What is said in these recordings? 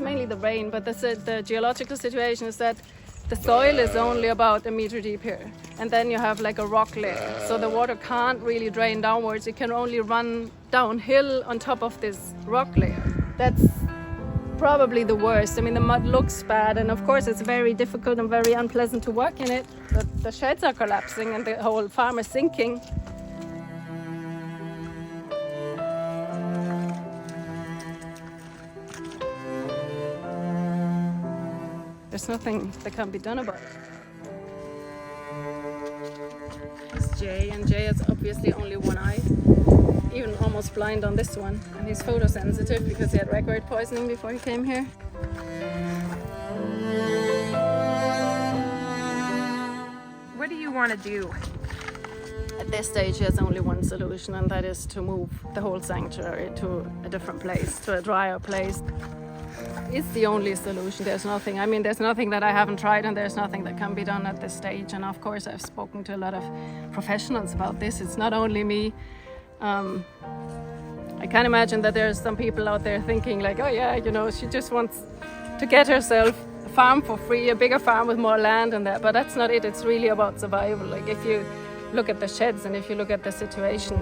mainly the rain, but the geological situation is that the soil is only about a meter deep here, and then you have like a rock layer, so the water can't really drain downwards. It can only run downhill on top of this rock layer. That's probably the worst. I mean, the mud looks bad, and of course it's very difficult and very unpleasant to work in it. The sheds are collapsing and the whole farm is sinking. There's nothing that can be done about it. It's Jay, and Jay has obviously only one eye, even almost blind on this one. And he's photosensitive because he had record poisoning before he came here. What do you want to do? At this stage, he has only one solution, and that is to move the whole sanctuary to a different place, to a drier place. It's the only solution. There's nothing that I haven't tried, and there's nothing that can be done at this stage. And of course, I've spoken to a lot of professionals about this. It's not only me. I can imagine that there's some people out there thinking like, oh yeah, you know, she just wants to get herself a farm for free, a bigger farm with more land and that. But that's not it. It's really about survival. Like, if you look at the sheds and if you look at the situation,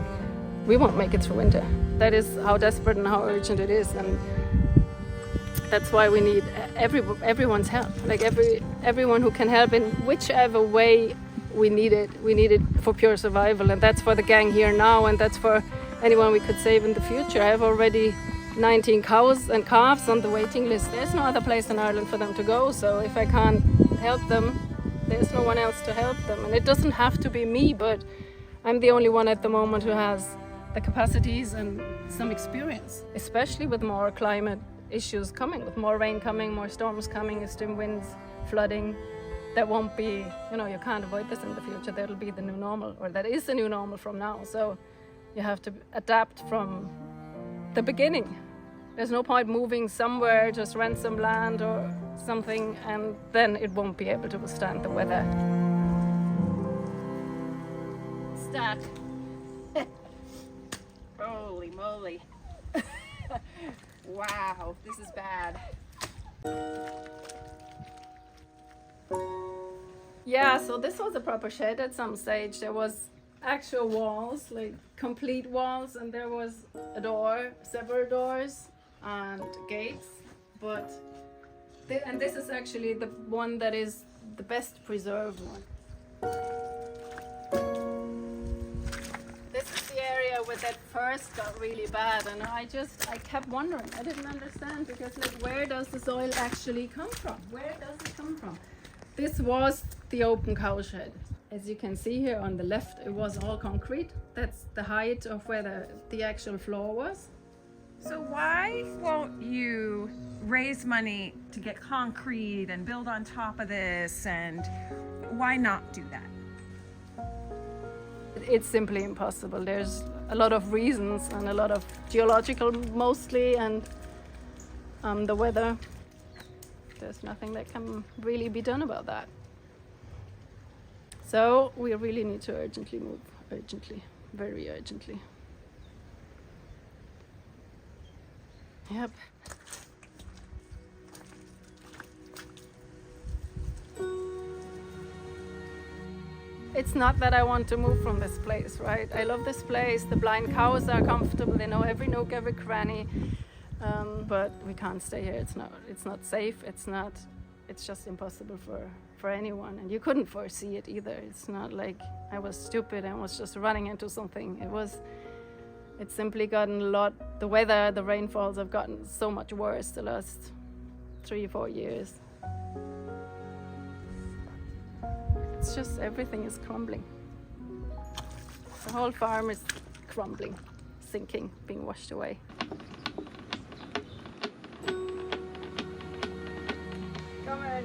we won't make it through winter. That is how desperate and how urgent it is. And that's why we need everyone's help. Like everyone who can help in whichever way we need it. We need it for pure survival, and that's for the gang here now, and that's for anyone we could save in the future. I have already 19 cows and calves on the waiting list. There's no other place in Ireland for them to go, so if I can't help them, there's no one else to help them. And it doesn't have to be me, but I'm the only one at the moment who has the capacities and some experience, especially with more climate issues coming, with more rain coming, more storms coming, extreme winds, flooding. That won't be, you know, you can't avoid this in the future. That'll be the new normal, or that is the new normal from now. So you have to adapt from the beginning. There's no point moving somewhere, just rent some land or something, and then it won't be able to withstand the weather. Stuck. Holy moly. Wow, this is bad. Yeah, so this was a proper shed at some stage. There was actual walls, like complete walls, and there was a door, several doors and gates. But and this is actually the one that is the best preserved one. This is the area where that first got really bad, and I kept wondering. I didn't understand, because like, where does the soil actually come from? Where does it come from? This was the open cow shed. As you can see here on the left, it was all concrete. That's the height of where the actual floor was. So why won't you raise money to get concrete and build on top of this, and why not do that? It's simply impossible. There's a lot of reasons, and a lot of geological mostly, and the weather. There's nothing that can really be done about that. So we really need to urgently move, urgently, very urgently. Yep. It's not that I want to move from this place, right? I love this place. The blind cows are comfortable. They know every nook, every cranny. But we can't stay here. It's not safe. It's just impossible for anyone. And you couldn't foresee it either. It's not like I was stupid and was just running into something. It's simply gotten the weather, the rainfalls have gotten so much worse the last 3-4 years. It's just everything is crumbling. The whole farm is crumbling, sinking, being washed away. Come on.